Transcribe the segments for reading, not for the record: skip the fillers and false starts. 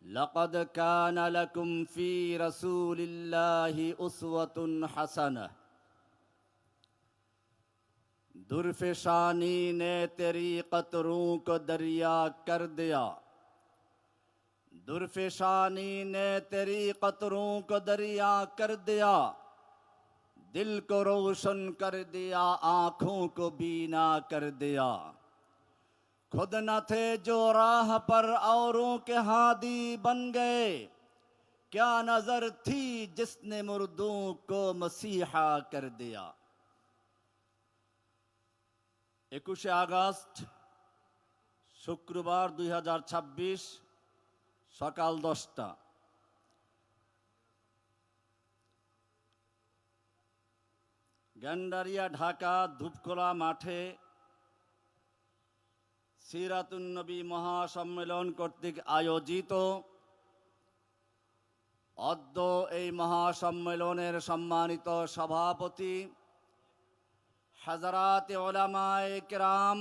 لقد كان لكم في رسول الله أسوة حسنة दुर्फिशानी ने तेरी कतरों को दरिया कर दिया। दुर्फिशानी ने तेरी कतरों को दरिया कर दिया। दिल को रोशन कर दिया, आँखों को बीना कर दिया। खुद न थे जो राह पर औरों के हादी बन गए। क्या नजर थी जिसने मुर्दों को मसीहा कर दिया। 21 আগস্ট শুক্রবার 2026 সকাল 10টা। গেন্ডারিয়া ঢাকা ধূপখোলা মাঠে সিরাতুন নবী মহাসম্মেলন কর্তৃক আয়োজিত অদ্য এই মহাসম্মেলনের সম্মানিত সভাপতি হাজারাতে উলামায়ে কেরাম,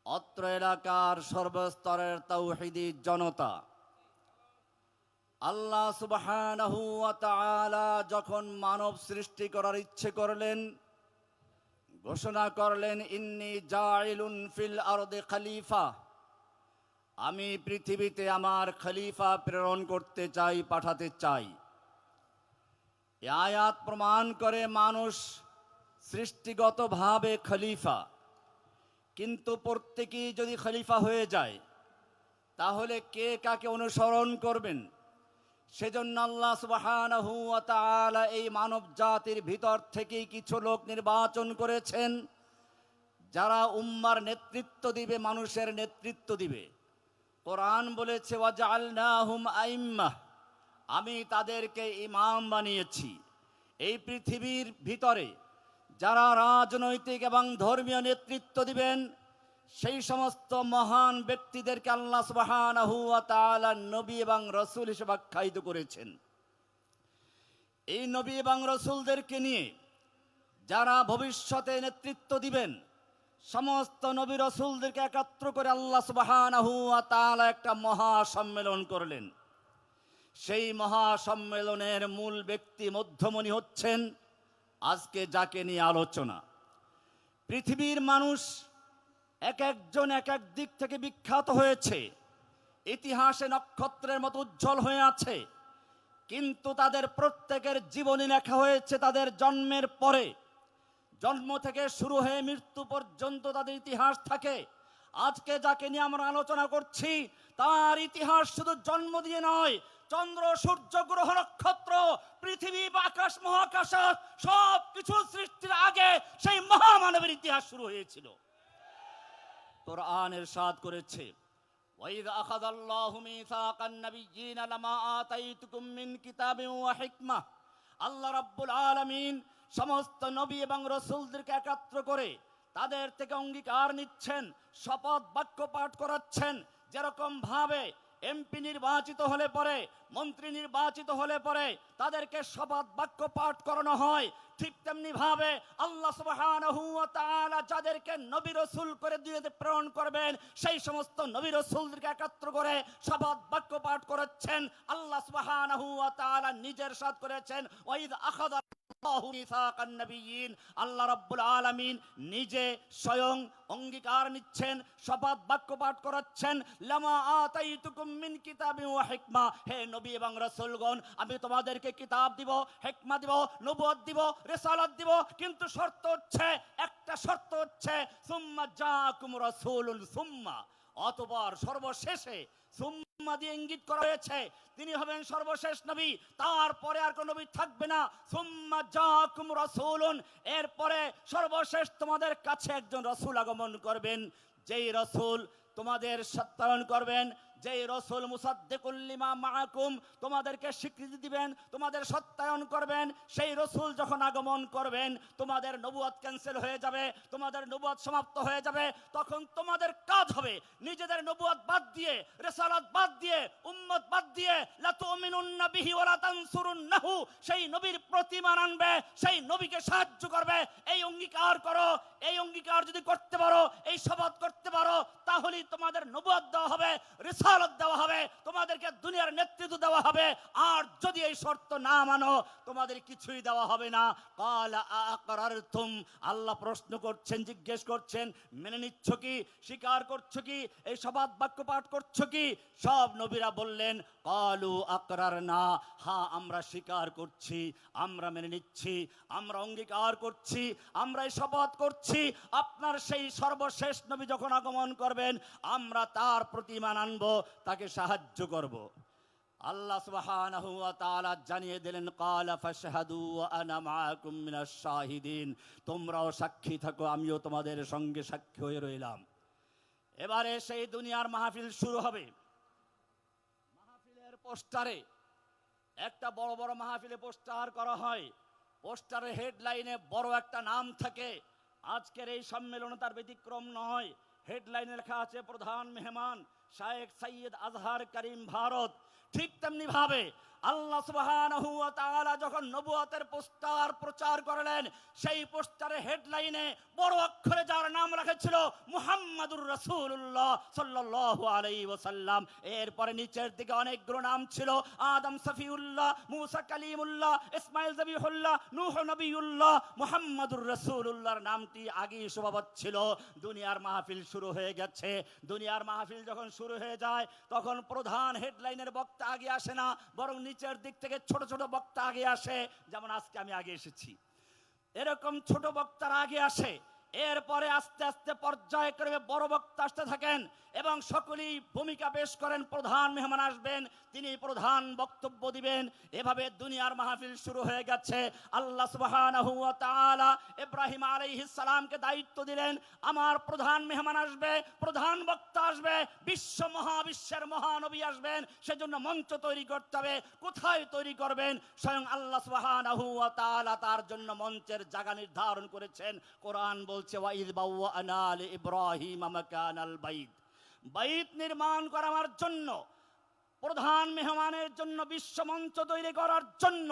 অত্র এলাকার সর্বস্তরের তাওহীদি জনতা, আল্লাহ সুবহানাহু ওয়া তাআলা যখন মানব সৃষ্টি করার ইচ্ছে করলেন, ঘোষণা করলেন ইন্নী জাইলুন ফিল আরদি খলিফা, আমি পৃথিবীতে আমার খলিফা প্রেরণ করতে চাই, পাঠাতে চাই। এই আয়াত প্রমাণ করে মানুষ সৃষ্টিগতভাবে খলিফা, কিন্তু প্রত্যেকেই যদি খলিফা হয়ে যায় তাহলে কে কাকে অনুসরণ করবেন? সেজন্য আল্লাহ সুবহানাহু ওয়া তাআলা এই মানব জাতির ভিতর থেকেই কিছু লোক নির্বাচন করেছেন যারা উম্মার নেতৃত্ব দিবে, মানুষের নেতৃত্ব দিবে। কোরআন বলেছে ওয়াজআলনাহুম আইম্মাহ, আমি তাদেরকে ইমাম বানিয়েছি। এই পৃথিবীর ভিতরে যারা রাজনৈতিক এবং ধর্মীয় নেতৃত্ব দিবেন সেই সমস্ত মহান ব্যক্তিদেরকে আল্লাহ সুবহানাহু ওয়া তাআলা নবী এবং রাসূল হিসেবে আখ্যায়িত করেছেন। এই নবী এবং রাসূলদেরকে নিয়ে যারা ভবিষ্যতে নেতৃত্ব দিবেন, সমস্ত নবী রাসূলদেরকে একত্র করে আল্লাহ সুবহানাহু ওয়া তাআলা একটা মহাসম্মেলন করলেন। সেই মহাসম্মেলনের মূল ব্যক্তি, মধ্যমণি হচ্ছেন আজকে যাকে নিয়ে আলোচনা। পৃথিবীর মানুষ এক একজন এক এক দিক থেকে বিখ্যাত হয়েছে, ইতিহাসে নক্ষত্রের মতো উজ্জ্বল হয়ে আছে, কিন্তু তাদের প্রত্যেকের জীবনী লেখা হয়েছে তাদের জন্মের পরে। জন্ম থেকে শুরু হয়ে মৃত্যু পর্যন্ত তাদের ইতিহাস থাকে। আজকে যাকে নিয়ে আমরা আলোচনা করছি তার ইতিহাস শুধু জন্ম দিয়ে নয়, চন্দ্র, সূর্য, গ্রহ, নক্ষত্র, পৃথিবী, আকাশ, মহাকাশ সব কিছু সৃষ্টির আগে সেই মহামানবের ইতিহাস শুরু হয়েছিল। কোরআন ইরশাদ করেছে ওয়াইদ আখাযাল্লাহু মিসাকান নাবিয়্যিনা লামা আতাইতুকুম মিন কিতাবিন ওয়া হিকমাহ। আল্লাহ রাব্বুল আলামিন সমস্ত নবী এবং রাসূলদেরকে একত্র করে তাদের থেকে অঙ্গীকার নিচ্ছেন, শপথ বাক্য পাঠ করাচ্ছেন। যেরকম ভাবে এমপি নির্বাচিত হলে পরে, মন্ত্রী নির্বাচিত হলে পরে তাদেরকে শপথ বাক্য পাঠ করানো হয়, ঠিক তেমনি ভাবে আল্লাহ সুবহানাহু ওয়া তাআলা যাদেরকে নবী রাসূল করে দুনিয়াতে প্রেরণ করবেন সেই সমস্ত নবী রাসূলদেরকে একত্র করে শপথ বাক্য পাঠ করাচ্ছেন। আল্লাহ সুবহানাহু ওয়া তাআলা নিজের সাথ করেছেন ওয়াইদ আখাযা আল্লাহ রাব্বুল আলামিন নিজে স্বয়ং অঙ্গীকার নিচ্ছেন, শপথ বাক্য পাঠ করাচ্ছেন, লামা আতাইতুকুম মিন কিতাবিন ওয়া হিকমা, হে নবী এবং রাসূলগণ আমি তোমাদেরকে কিতাব দিব, হিকমা দিব, নবুয়ত দিব, রিসালাত দিব, কিন্তু শর্ত হচ্ছে, একটা শর্ত হচ্ছে সুম্মা জাআকুম রাসূলুন সুম্মা, অতঃপর সর্বশেষে সুম্মা দিয়ে ইঙ্গিত করা হয়েছে তিনি হবেন সর্বশেষ নবী, তারপরে আর কোন নবী থাকবে না। সুম্মা জাআকুম রাসূলুন, এরপরে সর্বশেষ তোমাদের কাছে একজন রাসূল আগমন করবেন, যেই রাসূল তোমাদের সত্যায়ন করবেন, যেই রাসূল মুসাদ্দিকুল লিমা মাআকুম, তোমাদেরকে স্বীকৃতি দিবেন, তোমাদের সত্যায়ন করবেন। সেই রাসূল যখন আগমন করবেন তোমাদের নবুয়ত ক্যান্সেল হয়ে যাবে, তোমাদের নবুয়ত সমাপ্ত হয়ে যাবে। তখন তোমাদের কাজ হবে নিজেদের নবুয়ত বাদ দিয়ে, রিসালাত বাদ দিয়ে, উম্মত বাদ দিয়ে লা তুমিনুন্না বিহি ওয়া লা তানসুরুন্নাহু, সেই নবীর প্রতিমান আনবে, সেই নবীকে সাহায্য করবে। এই অঙ্গীকার করো, এই অঙ্গীকার যদি করতে পারো, এই শপথ করতে পারো, তাহলেই তোমাদের নবুয়ত দেওয়া হবে, রিসালাত দেওয়া হবে, নেতৃত্ব দেওয়া হবে, আর যদি এই শর্ত না মানো তোমাদের কিছুই দেওয়া হবে না। ক্বালা আ'আকরারতুম, আল্লাহ প্রশ্ন করছেন, জিজ্ঞেস করছেন, মেনে নিচ্ছ কি, স্বীকার করছো কি, এই শপথ বাক্য পাঠ করছো কি? সব নবীরা বললেন ক্বালু আকরারনা, হ্যাঁ আমরা স্বীকার করছি, আমরা মেনে নিচ্ছি, আমরা অঙ্গীকার করছি, আমরা এই শপথ করছি আপনার সেই সর্বশেষ নবী যখন আগমন করবেন আমরা তার প্রতিমান আনব, তাকে সাহায্য করব। আল্লাহ সুবহানাহু ওয়া তাআলা জানিয়ে দিলেন ক্বালা ফাশহাদু ওয়া আনা মাআকুম মিনাশ শাহিদিন, তোমরাও সাক্ষী থাকো, আমিও তোমাদের সঙ্গে সাক্ষী হয়ে রইলাম। এবারে সেই দুনিয়ার মাহফিল শুরু হবে। মাহফিলের পোস্টারে, একটা বড় বড় মাহফিলে পোস্টার করা হয়, পোস্টারের হেডলাইনে বড় একটা নাম থাকে। আজকের এই সম্মেলনে তার ব্যতিক্রম নয়। হেডলাইনে লেখা আছে প্রধান মেহমান শায়েখ সৈয়দ আজহার করিম ভারত। ঠিক তেমনি ভাবে আল্লাহ সুবহানাহু ওয়া তাআলা যখন নবুয়তের পোস্টার প্রচার করলেন, সেই পোস্টারের হেডলাইনে বড় অক্ষরে যার নাম রেখেছিল মুহাম্মাদুর রাসূলুল্লাহ সাল্লাল্লাহু আলাইহি ওয়াসাল্লাম, এরপরে নিচের দিকে অনেকগুলো নাম ছিল, আদম সফিউল্লাহ, মুসা কালিমুল্লাহ, ইসমাইল জবিহুল্লাহ, নূহ নবিউল্লাহ, মুহাম্মাদুর রাসূলুল্লাহর নামটি আগেই শোভা ছিল। দুনিয়ার মাহফিল শুরু হয়ে গেছে। দুনিয়ার মাহফিল যখন শুরু হয়ে যায় তখন প্রধান হেডলাইনের বক্তা আগে আসে না, বরং নিচের দিক থেকে ছোট ছোট বক্তা আগে আসে। যেমন আজকে আমি আগে এসেছি, এরকম ছোট বক্তারা আগে আসে, এরপরে আস্তে আস্তে পর্যায়ক্রমে বড় বক্তা আসতে থাকেন এবং সকলেই ভূমিকা পেশ করেন। প্রধান মেহমান আসবেন, তিনি প্রধান বক্তব্য দিবেন। এভাবে দুনিয়ার মাহফিল শুরু হয়ে গেছে। আল্লাহ সুবহানাহু ওয়া তাআলা ইব্রাহিম আলাইহিস সালামকে দায়িত্ব দিলেন, আমার প্রধান মেহমান আসবে, প্রধান বক্তা আসবে, মহাবিশ্বের মহানবী আসবেন, সেজন্য মঞ্চ তৈরি করতে হবে। কোথায় তৈরি করবেন? স্বয়ং আল্লাহ সুবহানাহু ওয়া তাআলা তার জন্য মঞ্চের জায়গা নির্ধারণ করেছেন। কোরআন বলছে ওয়াইদ বাওয়ানা লিইব্রাহিম মাকানাল বাইত, বাইত নির্মাণ করার জন্য, প্রধান মেহমানের জন্য, বিশ্ব মঞ্চ তৈরি করার জন্য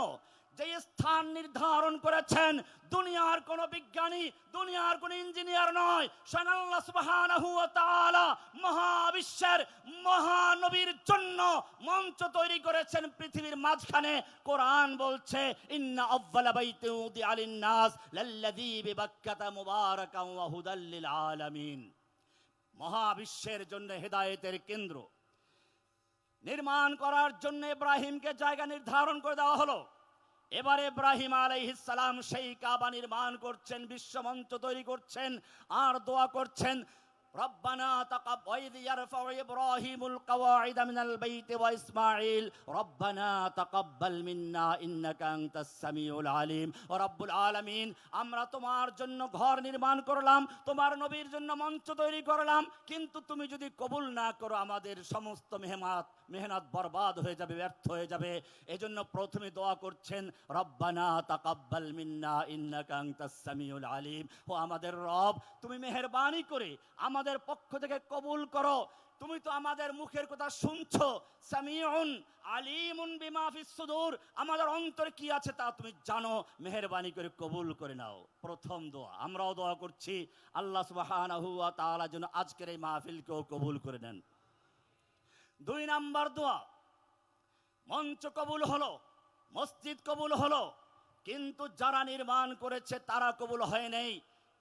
যে স্থান নির্ধারণ করেছেন, দুনিয়ার কোন বিজ্ঞানী, দুনিয়ার কোন ইঞ্জিনিয়ার নয়, স্বয়ং আল্লাহ সুবহানাহু ওয়া তাআলা মহাবিশ্বের মহানবীর জন্য মঞ্চ তৈরি করেছেন পৃথিবীর মাঝখানে। কোরআন বলছে ইন্না আউয়ালা বাইতিন উদিআ লিন-নাস লাল্লাযী বিবাক্কাতা মুবারাকান ওয়া হুদাল লিল আলামিন। মহাবিশ্বের জন্য হেদায়েতের কেন্দ্র নির্মাণ করার জন্য ইব্রাহিমকে জায়গা নির্ধারণ করে দেওয়া হলো। এবারে ইব্রাহিম আলাইহিস সালাম সেই কাবা নির্মাণ করছেন, বিশ্বমঞ্চ তৈরি করছেন আর দোয়া করছেন, রব্বানা তাকাব্বাল ইয়ারফাউ ইব্রাহিমুল কাওয়াইদ মিনাল বাইতি ওয়া ইসমাঈল রব্বানা তাকাব্বাল মিন্না ইন্নাকা আনতাস সামিউল আলিম। ও রব্বুল আলামিন, আমরা তোমার জন্য ঘর নির্মাণ করলাম, তোমার নবীর জন্য মঞ্চ তৈরি করলাম, কিন্তু তুমি যদি কবুল না করো আমাদের সমস্ত মেহনত বরবাদ হয়ে যাবে, ব্যর্থ হয়ে যাবে। এজন্য প্রথমে দোয়া করছেন রব্বানা তাকাব্বাল মিন্না ইন্নাকা আনতাস সামিউল আলিম। ও আমাদের রব, তুমি মেহেরবানি করে আমাদের পক্ষ থেকে কবুল করো, তুমি তো আমাদের মুখের কথা শুনছো। সামিউন আলিমুন বিমা ফিস সুদূর, আমাদের অন্তরে কি আছে তা তুমি জানো, মেহেরবানি করে কবুল করে নাও। প্রথম দোয়া। আমরাও দোয়া করছি আল্লাহ সুবহানাহু ওয়া তাআলা যেন আজকের এই মাহফিলকেও কবুল করে নেন। 2 নাম্বার দোয়া, মঞ্চ কবুল হলো, মসজিদ কবুল হলো, কিন্তু যারা নির্মাণ করেছে তারা কবুল হয় নাই।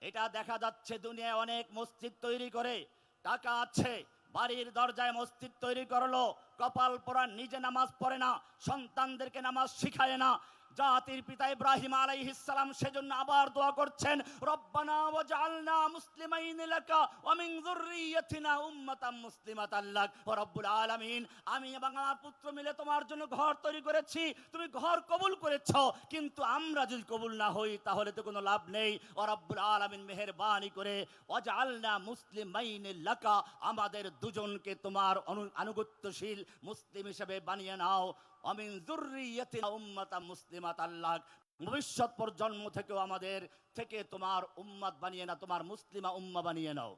এটা দেখা যাচ্ছে দুনিয়ায় অনেক মসজিদ তৈরি করে, টাকা আছে, বাড়ির দরজায় মসজিদ তৈরি করলো, কপাল পোড়া, নিজে নামাজ পড়ে না, সন্তানদেরকে নামাজ শিখায় না। জাতির পিতা ইব্রাহিম আলাইহিস সালাম সেজন্য আবার দোয়া করছেন, রব্বানা ওয়াজআলনা মুসলিমাইন লাকা ওয়া মিন যুররিয়াতিনা উম্মাতাম মুসলিমাতাল লাক। ও রব্বুল আলামিন, আমি এবং আমার পুত্র মিলে তোমার জন্য ঘর তৈরি করেছি, তুমি ঘর কবুল করেছো, কিন্তু আমরা যদি কবুল না হই তাহলে তো কোনো লাভ নেই। ও রব্বুল আলামিন, মেহেরবানি করে ওয়াজআলনা মুসলিমাইন লাকা, আমাদের দুজনকে তোমার আনুগত্যশীল মুসলিম হিসেবে বানিয়ে নাও। আমিন যুররিয়াতিনা উম্মাতাম মুসলিমাতাল লাক, ভবিষ্যৎ প্রজন্ম থেকেও আমাদের থেকে তোমার উম্মত বানিয়ে নাও, তোমার মুসলিমা উম্মা বানিয়ে নাও।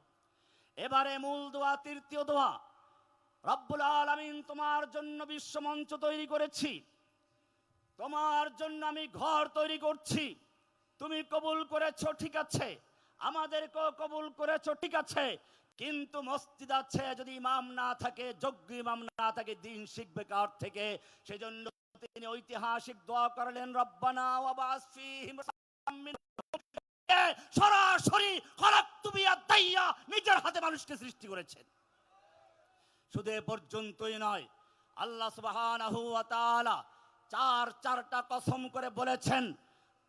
এবারে মূল দোয়া, তৃতীয় দোয়া, রব্বুল আলামিন, তোমার জন্য বিশ্বমঞ্চ তৈরি করেছি, তোমার জন্য আমি ঘর তৈরি করছি, তুমি কবুল করেছো ঠিক আছে, আমাদেরকেও কবুল করেছো ঠিক আছে, কিন্তু মসজিদ আছে, যদি ইমাম না থাকে, যোগ্য ইমাম না থাকে, দিন শিখবে কার থেকে? সেজন্য তিনি ঐতিহাসিক দোয়া করলেন, রব্বানা ওয়াবাস ফীহিম রাসূলাম মিনহুম। সরাসরি খলাকতু বিয়াদাইয়া, নিজের হাতে মানুষকে সৃষ্টি করেছেন। শুধু এ পর্যন্তই নয়, আল্লাহ সুবহানাহু ওয়া তাআলা চারটা কসম করে বলেছেন,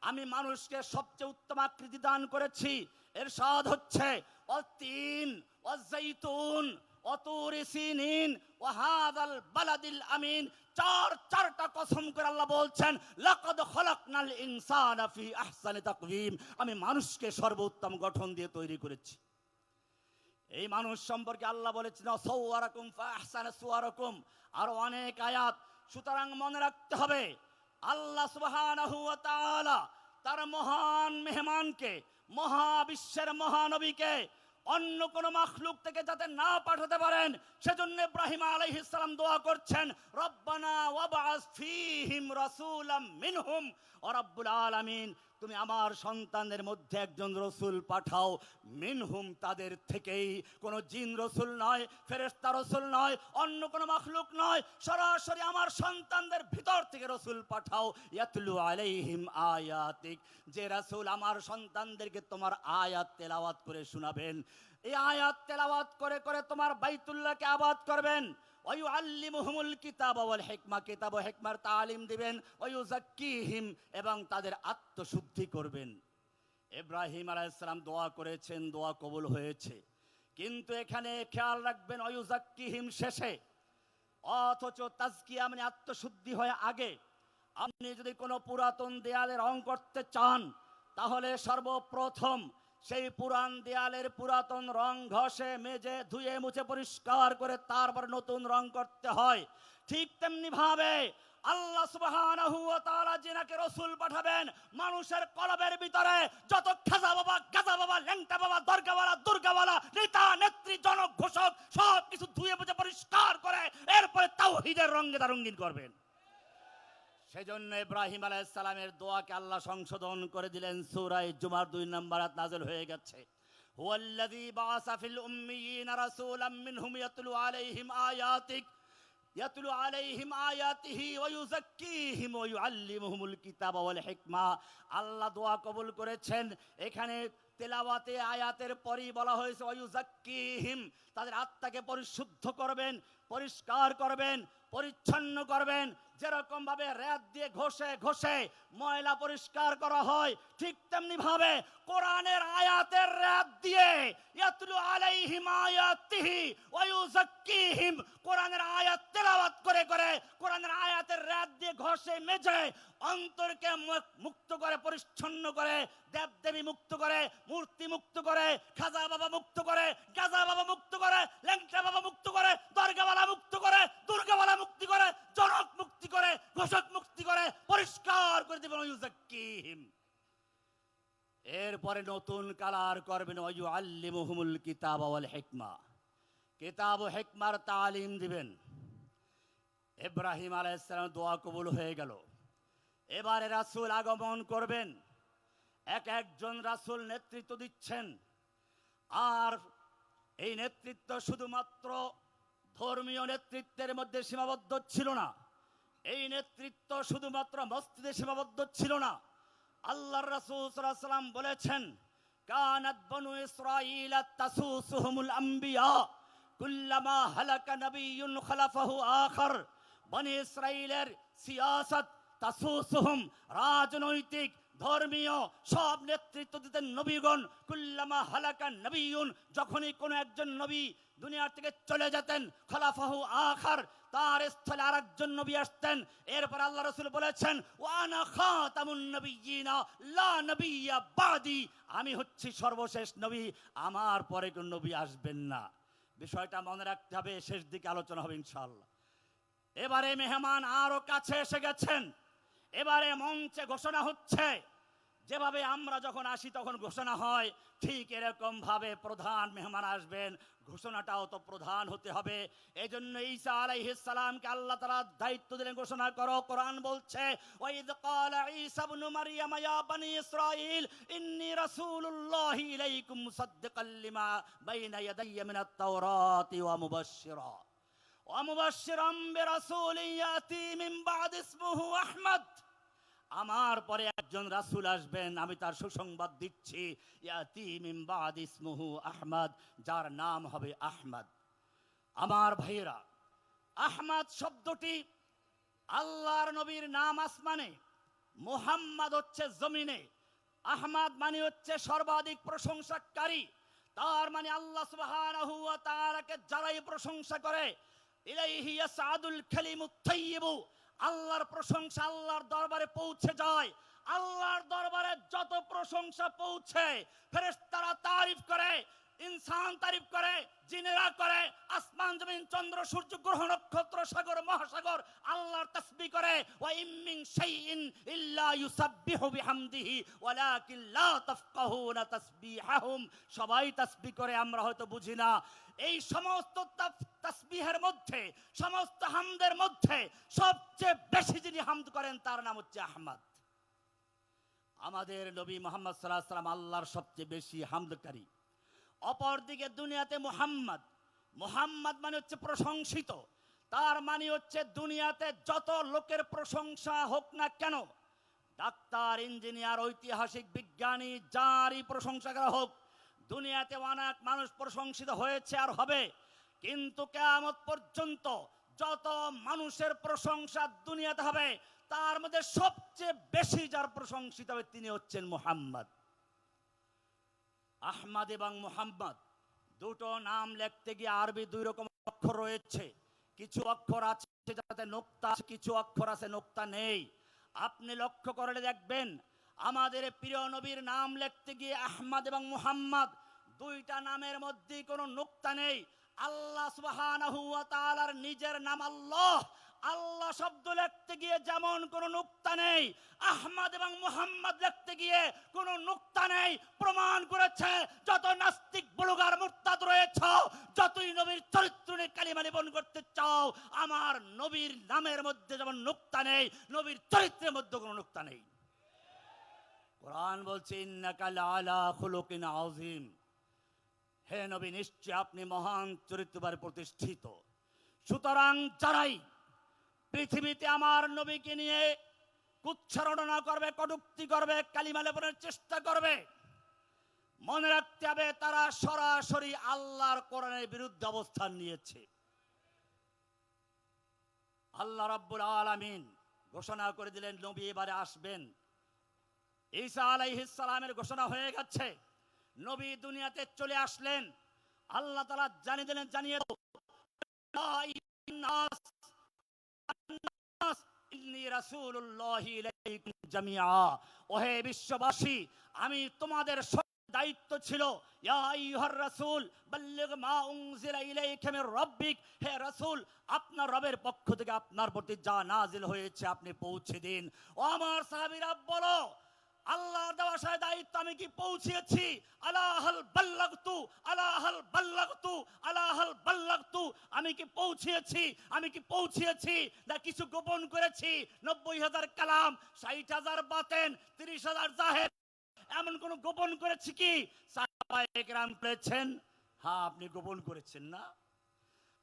আমি মানুষকে সবচেয়ে উত্তম আকৃতি দান করেছি। ইরশাদ হচ্ছে, ওয়াতিন ওয়াজাইতুন ওয়াতুরি সিনিন ওয়া হাযাল বালাদিল আমিন। চারটা কসম করে আল্লাহ বলছেন, লাকাদ খলাকনাল ইনসানা ফি আহসানি তাকওয়িম, আমি মানুষকে সর্বোত্তম গঠন দিয়ে তৈরি করেছি। এই মানুষ সম্পর্কে আল্লাহ বলেছেন, সাওয়ারাকুম ফাআহসানা সুওয়ারাকুম, আরো অনেক আয়াত। সুতরাং মনে রাখতে হবে, আল্লাহ সুবহানাহু ওয়া তাআলা তার মহান মেহমানকে, মহাবিশ্বের মহানবীকে অন্য কোন মাখলুক থেকে যাতে না পাঠাতে পারেন, সেজন্য ইব্রাহিম আলাইহিস সালাম দোয়া করছেন, রব্বানা ওয়াবআস ফীহিম রাসূলাম মিনহুম ওয়া রাব্বুল আলামিন, তুমি আমার সন্তানদের মধ্যে একজন রসুল পাঠাও, মিনহুম, তাদের থেকেই, কোন জিন রসুল নয়, ফেরেশতা রসুল নয়, অন্য কোন মাখলুক নয়, সরাসরি আমার সন্তানদের ভিতর থেকে রসুল পাঠাও, ইয়াতলু আলাইহিম আয়াতিক, যে রাসূল আমার সন্তানদেরকে তোমার আয়াত তেলাওয়াত করে শোনাবেন, এই আয়াত তেলাওয়াত করে করে তোমার বাইতুল্লাহকে আবাদ করবেন, ওয়ায়ুআল্লিমুহুমুল কিতাবা ওয়াল হিকমা, কিতাব ও হিকমার তালিম দিবেন, ওয়ায়ুযাক্কিহিম, এবং তাদের আত্মশুদ্ধি করবেন। ইব্রাহিম আলাইহিস সালাম দোয়া করেছেন, দোয়া কবুল হয়েছে, কিন্তু এখানে খেয়াল রাখবেন, ওয়ায়ুযাক্কিহিম শেষে, অথচ তাজকিয়া মানে আত্মশুদ্ধি হয় আগে। আপনি যদি কোনো পুরাতন দেয়ালে রং করতে চান, তাহলে সর্বপ্রথম সেই পুরান দেয়ালের পুরাতন রং ঘষে মেজে ধুয়ে মুছে পরিষ্কার করে তারপর নতুন রং করতে হয়। ঠিক তেমনি ভাবে আল্লাহ সুবহানাহু ওয়া তাআলা যিনাকে রাসূল পাঠাবেন, মানুষের কলবের ভিতরে যত খাজা বাবা, গাজা বাবা, ল্যাংটা বাবা, দরগাওয়ালা, দুর্গাওয়ালা, নেতা নেত্রী, জনক ঘোষক সব কিছু ধুয়ে মুছে পরিষ্কার করে এরপরে তাওহীদের রঙে রঙিন করবেন। সেজন্য ইব্রাহিম আলাইহিস সালামের দোয়াকে আল্লাহ সংশোধন করে দিলেন। সূরা জুমার 2 নম্বর আয়াত নাযিল হয়ে গেছে, হুয়াল্লাযী বাআসা ফিল উম্মিয়িনা রাসূলাম মিনহুম ইয়াতলু আলাইহিম আয়াতিহি ওয়া ইউযাক্কিহিম ওয়া ইউআল্লিমুহুমুল কিতাবা ওয়াল হিকমা। আল্লাহ দোয়া কবুল করেছেন। এখানে তেলাওয়াতে আয়াতের পরই বলা হয়েছে ওয়া ইউযাক্কিহিম, তাদের আত্মাকে পরিশুদ্ধ করবেন, পরিষ্কার করবেন, পরিচ্ছন্ন করবেন। যেরকম ভাবে রেত দিয়ে ঘষে ঘষে ময়লা পরিষ্কার করা হয়, ঠিক তেমনি ভাবে কোরআনের আয়াতের রেত দিয়ে ইয়াতলু আলাইহিম আয়াতিহি ওয়া ইউযাক্কিহিম, কোরআনের আয়াত তেলাওয়াত করে করে কোরআনের আয়াতের রেত দিয়ে ঘষে মেজে অন্তরকে মুক্ত করে, পরিচ্ছন্ন করে, দেবদেবী মুক্ত করে, মূর্তি মুক্ত করে, খাজা বাবা মুক্ত করে, গাজা বাবা মুক্ত করে, ল্যাংটা বাবা মুক্ত করে, দরগাওয়ালা মুক্ত করে, দুর্গাওয়ালা মুক্তি করে, জনক মুক্তি করে, ঘোষক মুক্তি করে, পরিষ্কার করে দিবেন ইউযাক্কিহিম। এরপরে নতুন কালার করবেন, ওয়ায়ুআল্লিমুহুমুল কিতাবা ওয়াল হিকমা, কিতাব ও হিকমার তালিম দিবেন। ইব্রাহিম আলাইহিস সালাম দোয়া কবুল হয়ে গেল। এবারে রাসূল আগমন করবেন, একজন রাসূল নেতৃত্ব দিচ্ছেন। আর এই নেতৃত্ব শুধুমাত্র ধর্মীয় নেতৃত্বের মধ্যে সীমাবদ্ধ ছিল না, এই নেতৃত্ব শুধুমাত্র মসজিদে সীমাবদ্ধ ছিল না। আল্লাহর রাসূল সাল্লাল্লাহু আলাইহি ওয়াসাল্লাম বলেছেন, কানাত বনু ইসরাঈল তাসুসুহুমুল আম্বিয়া কুল্লামা হালাকা নাবিয়্যুন খালাফাহু আখার। বনি ইসরাঈলের সিয়াসত, তাসুসুহুম, রাজনৈতিক, ধর্মীয় সব নেতৃত্ব দিতেন নবীগণ। কুল্লামা হালাকা নবিয়্যুন, যখনই কোনো একজন নবী দুনিয়ার থেকে চলে যেতেন, খলাফাহু আখার, তার স্থলে আরেকজন নবী আসতেন। এরপর আল্লাহ রাসূল বলেছেন, ওয়ানা খাতামুন নবিয়্যিনা লা নবিয়্যা বাদি, আমি হচ্ছি সর্বশেষ নবী, আমার পরে কোন নবী আসবেন না। বিষয়টা মনে রাখতে হবে, শেষ দিকে আলোচনা হবে ইনশাআল্লাহ। এবারে মেহমান আরো কাছে এসে গেছেন। এবারে মঞ্চে ঘোষণা হচ্ছে, যেভাবে আমরা যখন আসি তখন ঘোষণা হয়, ঠিক এরকম ভাবে প্রধান মেহমান আসবেন, ঘোষণাটাও তো প্রধান হতে হবে। এই জন্য ঈসা আলাইহিস সালামকে আল্লাহ তাআলা দায়িত্ব দিলেন, ঘোষণা করো। কোরআন বলছে, ওয়াইদ ক্বালা ঈসা ইবনু মারইয়াম ইয়া বানি ইসরাঈল ইন্নী রাসূলুল্লাহি ইলাইকুম মুসাদ্দিকাল লিমা বাইনা ইয়াদাইয়া মিনাত তাওরাতি ওয়া মুবাশশিরাম বিরাসূলিন ইয়াতি মিন বা'দি ইসমুহু আহমদ। আমার পরে একজন রাসূল আসবেন, আমি তার সুসংবাদ দিচ্ছি, ইয়াতি মিন বা'দি ইসমুহু আহমদ, যার নাম হবে আহমদ। আমার ভাইয়েরা, আহমদ শব্দটি আল্লাহর নবীর নাম আসমানে, মুহাম্মদ হচ্ছে জমিনে। আহমদ মানে হচ্ছে সর্বাধিক প্রশংসাকারী। তার মানে আল্লাহ সুবহানাহু ওয়া তাআলাকে যারাই প্রশংসা করে, ইলাইহি ইয়াসআদুল কালিমুত তাইয়্যিবু, আল্লাহর প্রশংসা আল্লাহর দরবারে পৌঁছে যায়। আল্লাহর দরবারে যত প্রশংসা পৌঁছে, ফেরেশতারা তারিফ করে, ইনসান তারিফ করে, জিনেরা করে, আসমান জমিন চন্দ্র সূর্য গ্রহ নক্ষত্র সাগর মহাসাগর আল্লাহর তাসবিহ করে। ওয়া ইম মিন শাইইন ইল্লা ইউসাব্বিহু বিহামদিহি ওয়ালাকিন লা তাফকাহুনা তাসবিহাহুম, সবাই তাসবিহ করে, আমরা হয়তো বুঝি না। এই সমস্ত তাসবিহের মধ্যে, সমস্ত হামদের মধ্যে সবচেয়ে বেশি যিনি হামদ করেন তার নাম হচ্ছে আহমদ। আমাদের নবী মুহাম্মদ সাল্লাল্লাহু আলাইহি ওয়াসাল্লাম আল্লাহর সবচেয়ে বেশি হামদকারী। অপরদিকে দুনিয়াতে মুহাম্মদ, মুহাম্মদ মানে হচ্ছে প্রশংসিত। তার মানে হচ্ছে দুনিয়াতে যত লোকের প্রশংসা হোক না কেন, ডাক্তার, ইঞ্জিনিয়ার, ঐতিহাসিক, বিজ্ঞানী, যারই প্রশংসা করা হোক, দুনিয়াতে অনেক মানুষ প্রশংসিত হয়েছে আর হবে, কিন্তু কিয়ামত পর্যন্ত যত মানুষের প্রশংসা দুনিয়াতে হবে, তার মধ্যে সবচেয়ে বেশি যার প্রশংসিত হবে তিনি হচ্ছেন মুহাম্মদ। আহমদ এবং মুহাম্মদ দুটো নাম লিখতে গিয়ে আরবি দুই রকম অক্ষর রয়েছে। কিছু অক্ষর আছে যাতে নোক্তা আছে, কিছু অক্ষর আছে নোক্তা নেই। আপনি লক্ষ্য করলে দেখবেন আমাদের প্রিয় নবীর নাম লিখতে গিয়ে আহমদ এবং মুহাম্মদ দুইটা নামের মধ্যে কোনো নোক্তা নেই। আল্লাহ সুবহানাহু ওয়া তাআলার নিজের নাম আল্লাহ, আল্লাহ শব্দ লিখতে গিয়ে যেমন কোনো নুক্তা নেই, আহমদ এবং মুহাম্মদ লিখতে গিয়ে কোনো নুক্তা নেই। প্রমাণ করেছে যত নাস্তিক বুলগার মুরতাদ রয়েছে, যতই নবীর চরিত্র নিয়ে কালিমা নিবন করতে চাও, আমার নবীর নামের মধ্যে যেমন নুক্তা নেই, নবীর চরিত্রের মধ্যে কোনো নুক্তা নেই। কোরআন বলছে, ইন্নাকা লাআলা খুলুকিন আযীম, হে নবী নিশ্চয় আপনি মহান চরিত্রবারে প্রতিষ্ঠিত। সুতরাং যারাই পৃথিবীতে আমার নবীকে নিয়ে কুচ্ছারণা করবে, কটূক্তি করবে, কালিমা লেপনের চেষ্টা করবে, মনে রাখতে হবে তারা সরাসরি আল্লাহর কোরআনের বিরুদ্ধে অবস্থান নিয়েছে। আল্লাহ রাব্বুল আলামিন ঘোষণা করে দিলেন নবী এবারে আসবেন। ঈসা আলাইহিস সালামের ঘোষণা হয়ে গেছে, নবী দুনিয়াতে চলে আসলেন। আল্লাহ তাআলা জানিয়ে দিলেন, জানিয়ে ইন্নী রাসূলুল্লাহি ইলাইকুম জামিআ, ওহে বিশ্ববাসী, আমি তোমাদের দায়িত্ব ছিল, ইয়া আইয়ুহার রাসূল বাল্লিগ মা উনজিলা ইলাইকা মির রাব্বিক, হে রাসূল আপনার রবের পক্ষ থেকে আপনার প্রতি যা নাজিল হয়েছে আপনি পৌঁছে দিন। ও আমার সাহাবীরা বলো, আল্লাহর দেওয়া দায়িত্ব আমি কি পৌঁছেছি? আলাহাল বাল্লাগতু, আলাহাল বাল্লাগতু, আলাহাল বাল্লাগতু, আমি কি পৌঁছেছি? আমি কি পৌঁছেছি না কিছু গোপন করেছি? 90,000 কালাম, 60,000 বাতেন, 30,000 জাহের, এমন কোন গোপন করেছি কি? সাহাবায়ে কেরাম বলেছেন, হ্যাঁ আপনি গোপন করেছেন না।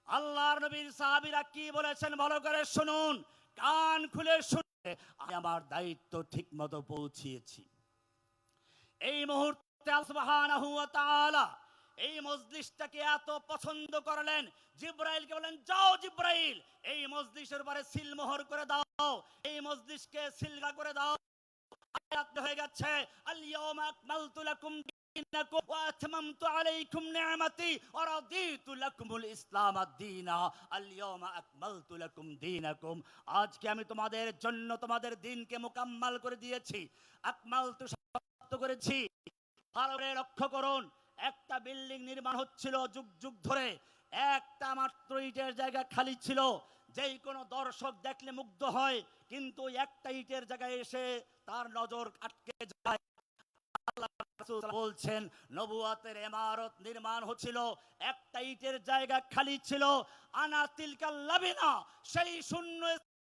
আল্লাহর নবীর সাহাবীরা কি বলেছেন ভালো করে শুনুন, কান খুলে শুনুন, আমি আমার দায়িত্ব ঠিক মতো পৌঁছিয়েছি। এই মুহূর্তে আল্লাহ সুবহানাহু ওয়া তাআলা এই মজলিসটাকে এত পছন্দ করলেন, জিবরাইলকে বলেন, যাও জিবরাইল এই মজলিসের উপরে সিলমোহর করে দাও, এই মজলিসকে সিলগা করে দাও। আয়াত হয়ে গেছে, আল ইয়াউমা আকমালতু লাকুম দীনাকুম ওয়া আতমামতু আলাইকুম নি'মাতি ওয়া রাদিতু লাকুমুল ইসলাম আদ-দীনা, আল ইয়াউমা আকমালতু লাকুম দীনাকুম, আজকে আমি তোমাদের জন্য তোমাদের দ্বীনকে মুকাম্মাল করে দিয়েছি, আকমালতু সমাপ্ত করেছি। ভালো করে লক্ষ্য করুন, একটা বিল্ডিং নির্মাণ হচ্ছিল যুগ যুগ ধরে, একটা মাত্র ইটের জায়গা খালি ছিল, যেই কোনো দর্শক দেখলে মুগ্ধ হয়, কিন্তু একটা ইটের জায়গায় এসে তার নজর আটকে যায়, রাসূল বলছেন নবুয়তের ইমারত নির্মাণ হচ্ছিল, একটা ইটের জায়গা খালি ছিল, আনা তিলকাল লাবিনা, সেই শূন্য